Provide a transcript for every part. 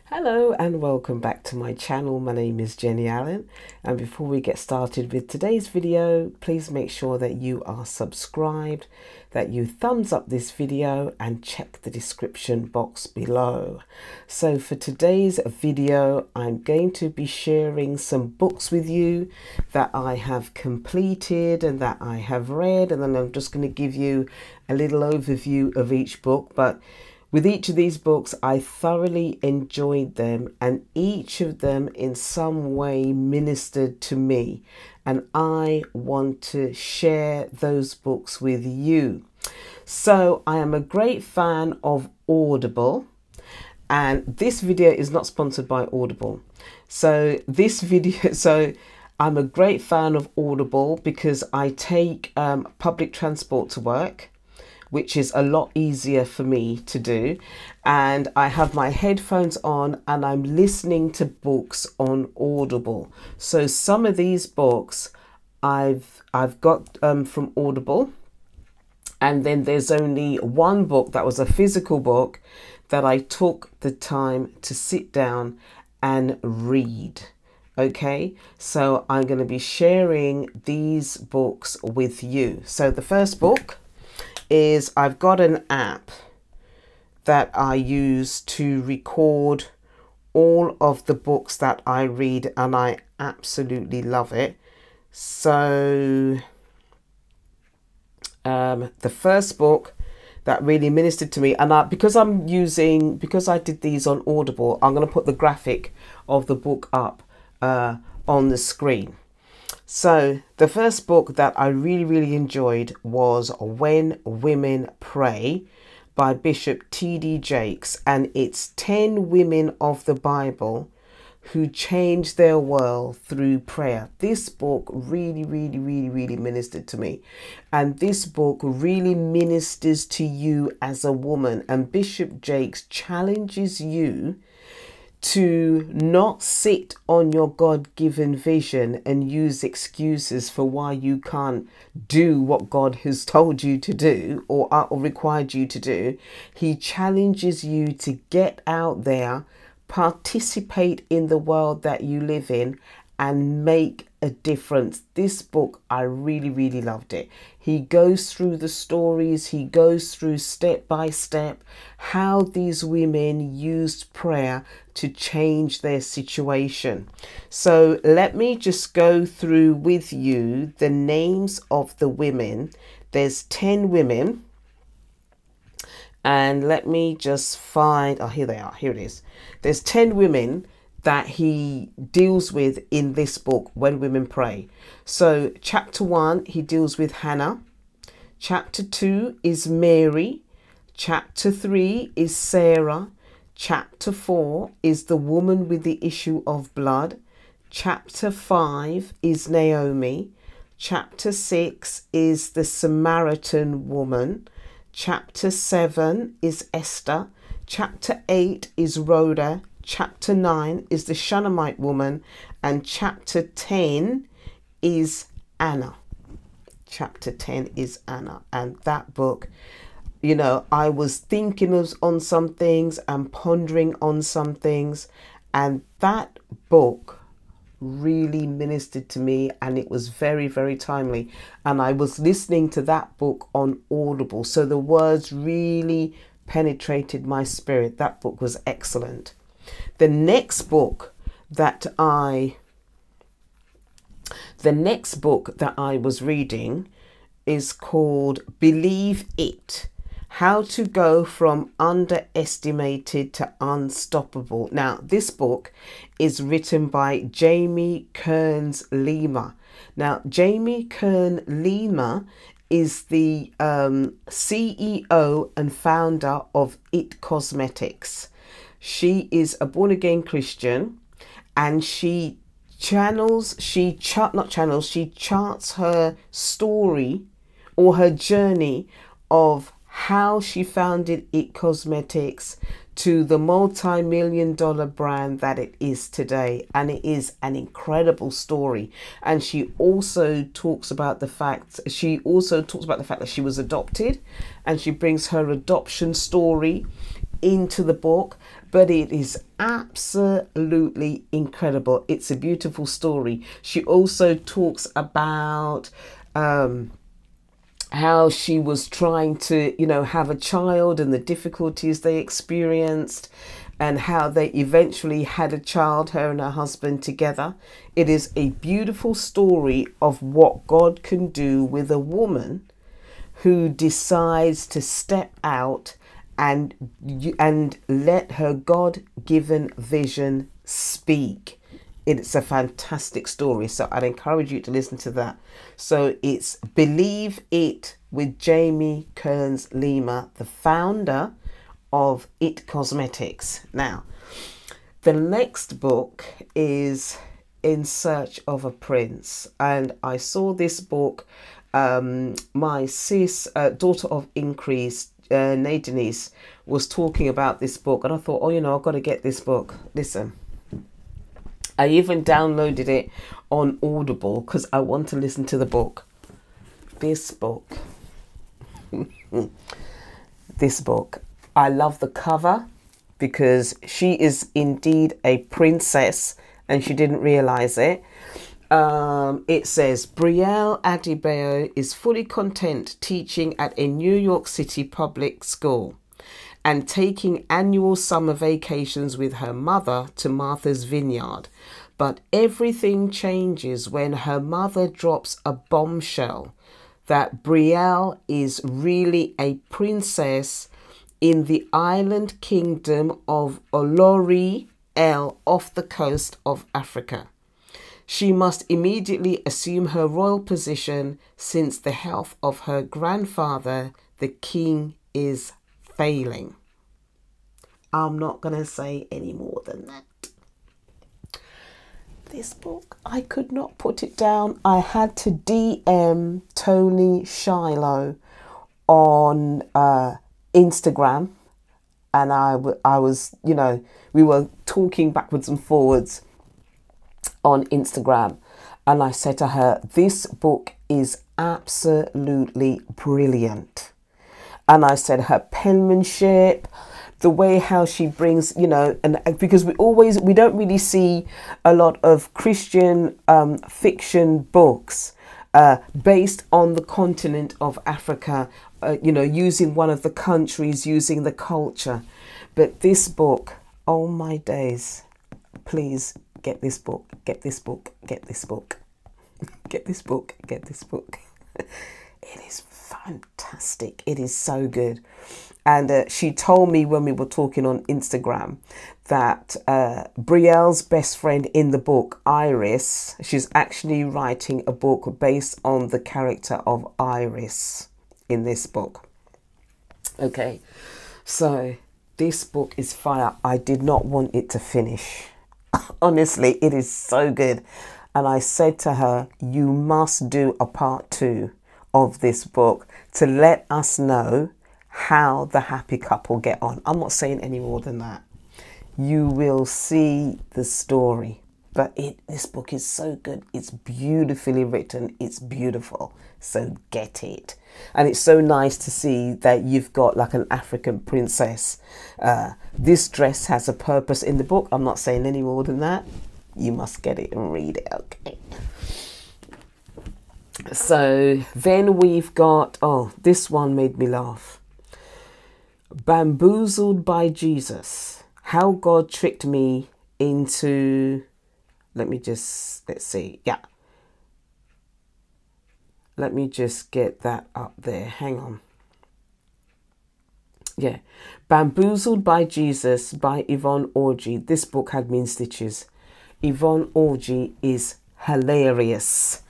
Hello and welcome back to my channel. My name is Jenny Allen, and before we get started with today's video, please make sure that you are subscribed, that you thumbs up this video and check the description box below. So for today's video, I'm going to be sharing some books with you that I have completed and that I have read, and then I'm just going to give you a little overview of each book. But with each of these books, I thoroughly enjoyed them, and each of them in some way ministered to me, and I want to share those books with you. So I am a great fan of Audible, and this video is not sponsored by Audible. So I'm a great fan of Audible because I take public transport to work, which is a lot easier for me to do, and I have my headphones on and I'm listening to books on Audible. So some of these books I've got from Audible, and then there's only one book that was a physical book that I took the time to sit down and read. Okay, so I'm going to be sharing these books with you. So the first book is, I've got an app that I use to record all of the books that I read, and I absolutely love it. So the first book that really ministered to me, and because I did these on Audible, I'm going to put the graphic of the book up on the screen. So the first book that I really enjoyed was When Women Pray by Bishop T.D. Jakes, and it's 10 women of the Bible who changed their world through prayer. This book really ministered to me, and this book really ministers to you as a woman, and Bishop Jakes challenges you to not sit on your God-given vision and use excuses for why you can't do what God has told you to do or required you to do. He challenges you to get out there, participate in the world that you live in, and make a difference. This book, I really loved it. He goes through the stories, he goes through step by step how these women used prayer to change their situation. So let me just go through with you the names of the women. There's 10 women, and let me just find, oh, here they are, here it is. There's 10 women that he deals with in this book, When Women Pray. So chapter 1, he deals with Hannah. Chapter 2 is Mary. Chapter 3 is Sarah. Chapter 4 is the woman with the issue of blood. Chapter 5 is Naomi. Chapter 6 is the Samaritan woman. Chapter 7 is Esther. Chapter 8 is Rhoda. Chapter 9 is the Shunammite woman, and chapter 10 is Anna. Chapter 10 is Anna, and that book, you know, I was thinking on some things and pondering on some things, and that book really ministered to me, and it was very timely, and I was listening to that book on Audible, so the words really penetrated my spirit. That book was excellent. The next book that I was reading is called Believe It: How to Go from Underestimated to Unstoppable. Now, this book is written by Jamie Kearns-Lima. Now, Jamie Kearns-Lima is the CEO and founder of It Cosmetics. She is a born-again Christian, and she charts her story or her journey of how she founded It Cosmetics to the multi-million-dollar brand that it is today. And it is an incredible story. And she also talks about the fact that she was adopted, and she brings her adoption story into the book. But it is absolutely incredible. It's a beautiful story. She also talks about how she was trying to, have a child and the difficulties they experienced, and how they eventually had a child, her and her husband together. It is a beautiful story of what God can do with a woman who decides to step out and let her God-given vision speak. It's a fantastic story, so I'd encourage you to listen to that. So it's Believe It with Jamie Kearns Lima, the founder of It Cosmetics. Now, the next book is In Search of a Prince, and I saw this book. My daughter of Increase, Denise, was talking about this book, and I thought, I've got to get this book. Listen, I even downloaded it on Audible because I want to listen to the book. This book, I love the cover because she is indeed a princess and she didn't realize it. It says, Brielle Adebayo is fully content teaching at a New York City public school and taking annual summer vacations with her mother to Martha's Vineyard. But everything changes when her mother drops a bombshell that Brielle is really a princess in the island kingdom of Olori El off the coast of Africa. She must immediately assume her royal position since the health of her grandfather, the king, is failing. I'm not going to say any more than that. This book, I could not put it down. I had to DM Tony Shiloh on Instagram, and I was, we were talking backwards and forwards on Instagram, and I said to her, this book is absolutely brilliant. And I said her penmanship, the way how she brings, and because we don't really see a lot of Christian fiction books based on the continent of Africa, using one of the countries, using the culture. But this book, oh my days, please get this book, get this book, get this book, get this book, get this book. It is fantastic. It is so good. And she told me when we were talking on Instagram that Brielle's best friend in the book, Iris, she's actually writing a book based on the character of Iris in this book. Okay, so this book is fire. I did not want it to finish. Honestly, it is so good. And I said to her, you must do a part 2 of this book to let us know how the happy couple get on. I'm not saying any more than that. You will see the story. But this book is so good. It's beautifully written. It's beautiful. So get it. And it's so nice to see that you've got like an African princess. This dress has a purpose in the book. I'm not saying any more than that. You must get it and read it. Okay. So then we've got, this one made me laugh. Bamboozled by Jesus. How God tricked me into... Let me just get that up there. Hang on. Yeah. Bamboozled by Jesus by Yvonne Orji. This book had me in stitches. Yvonne Orji is hilarious.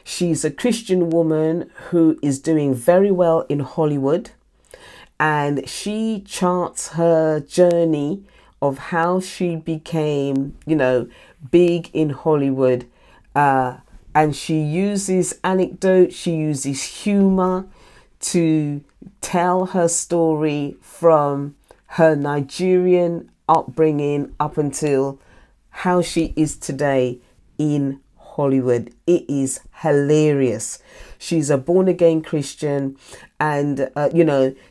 She's a Christian woman who is doing very well in Hollywood. And she charts her journey of how she became, big in Hollywood. And she uses anecdotes, she uses humor to tell her story from her Nigerian upbringing up until how she is today in Hollywood. It is hilarious. She's a born again Christian, and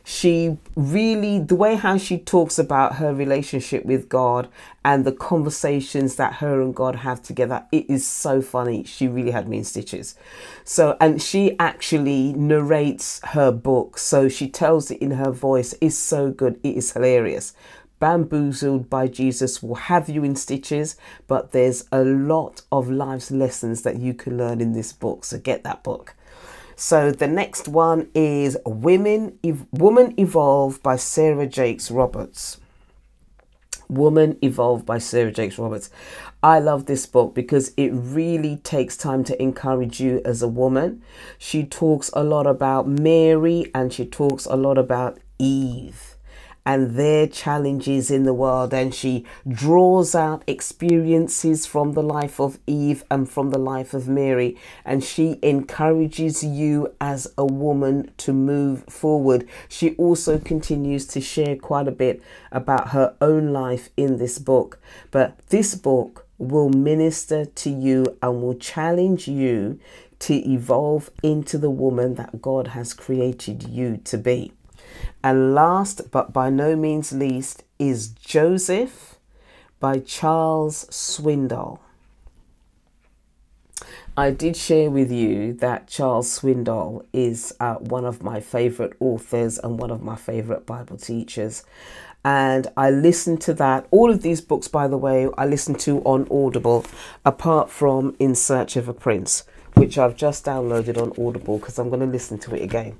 she really, the way how she talks about her relationship with God and the conversations that her and God have together, it is so funny. She really had me in stitches. So, and she actually narrates her book, so she tells it in her voice. It's so good. It is hilarious. Bamboozled by Jesus will have you in stitches, but there's a lot of life's lessons that you can learn in this book. So get that book. So the next one is Woman Evolve by Sarah Jakes Roberts. Woman Evolved by Sarah Jakes Roberts. I love this book because it really takes time to encourage you as a woman. She talks a lot about Mary, and she talks a lot about Eve and their challenges in the world, and she draws out experiences from the life of Eve and from the life of Mary, and she encourages you as a woman to move forward. She also continues to share quite a bit about her own life in this book, but this book will minister to you and will challenge you to evolve into the woman that God has created you to be. And last but by no means least is Joseph by Charles Swindoll. I did share with you that Charles Swindoll is one of my favorite authors and one of my favorite Bible teachers. And I listened to that. All of these books, by the way, I listened to on Audible, apart from In Search of a Prince, which I've just downloaded on Audible because I'm going to listen to it again.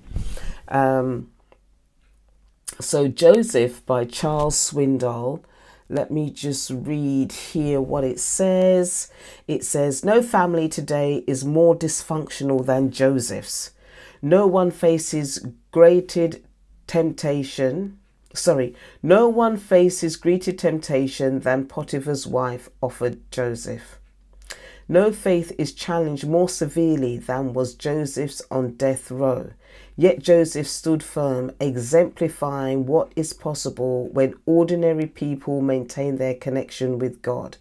So Joseph by Charles Swindoll, let me just read here what it says. It says, no family today is more dysfunctional than Joseph's. No one faces greater temptation than Potiphar's wife offered Joseph. No faith is challenged more severely than was Joseph's on death row. Yet Joseph stood firm, exemplifying what is possible when ordinary people maintain their connection with God.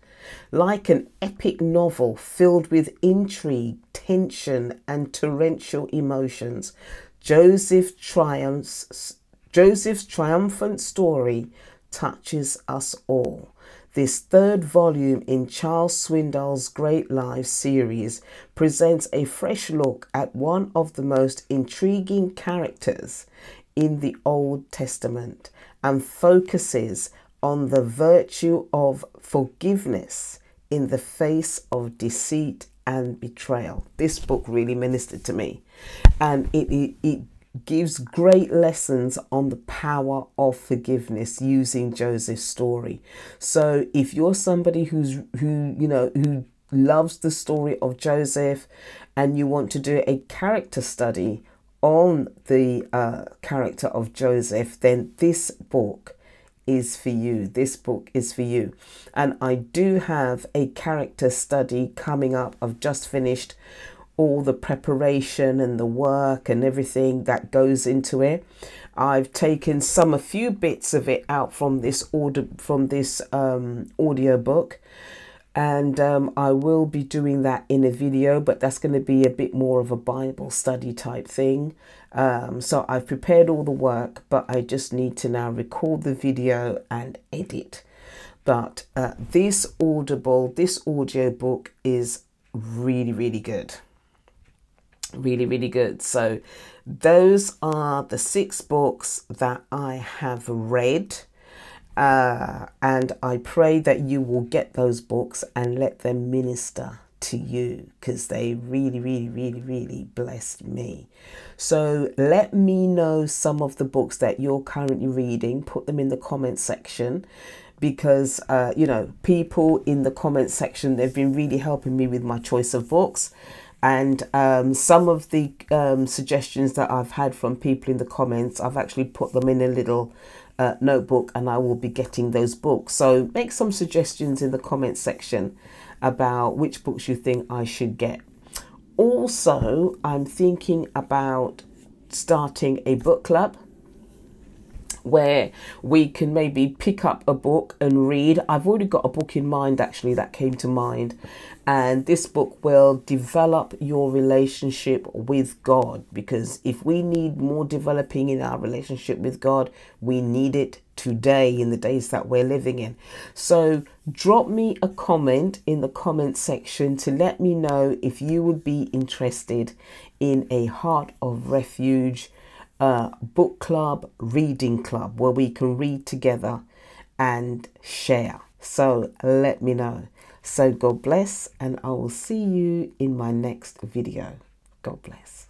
Like an epic novel filled with intrigue, tension, and torrential emotions, Joseph's triumphant story touches us all. This third volume in Charles Swindoll's Great Lives series presents a fresh look at one of the most intriguing characters in the Old Testament and focuses on the virtue of forgiveness in the face of deceit and betrayal. This book really ministered to me, and it gives great lessons on the power of forgiveness using Joseph's story. So if you're somebody who loves the story of Joseph and you want to do a character study on the character of Joseph, then this book is for you. This book is for you. And I do have a character study coming up. I've just finished all the preparation and the work and everything that goes into it. I've taken a few bits of it out from this audio book, and I will be doing that in a video, but that's going to be a bit more of a Bible study type thing. So I've prepared all the work, but I just need to now record the video and edit. But this audio book is really, really good. Really, really good. So those are the 6 books that I have read, and I pray that you will get those books and let them minister to you, because they really, really, really, really blessed me. So let me know some of the books that you're currently reading. Put them in the comment section, because people in the comment section, they've been really helping me with my choice of books. And some of the suggestions that I've had from people in the comments, I've actually put them in a little notebook, and I will be getting those books. So make some suggestions in the comment section about which books you think I should get. Also, I'm thinking about starting a book club where we can maybe pick up a book and read. I've already got a book in mind actually that came to mind, and this book will develop your relationship with God, because if we need more developing in our relationship with God, we need it today in the days that we're living in. So drop me a comment in the comment section to let me know if you would be interested in a Heart of Refuge book club, reading club, where we can read together and share. So let me know. So God bless, and I will see you in my next video. God bless.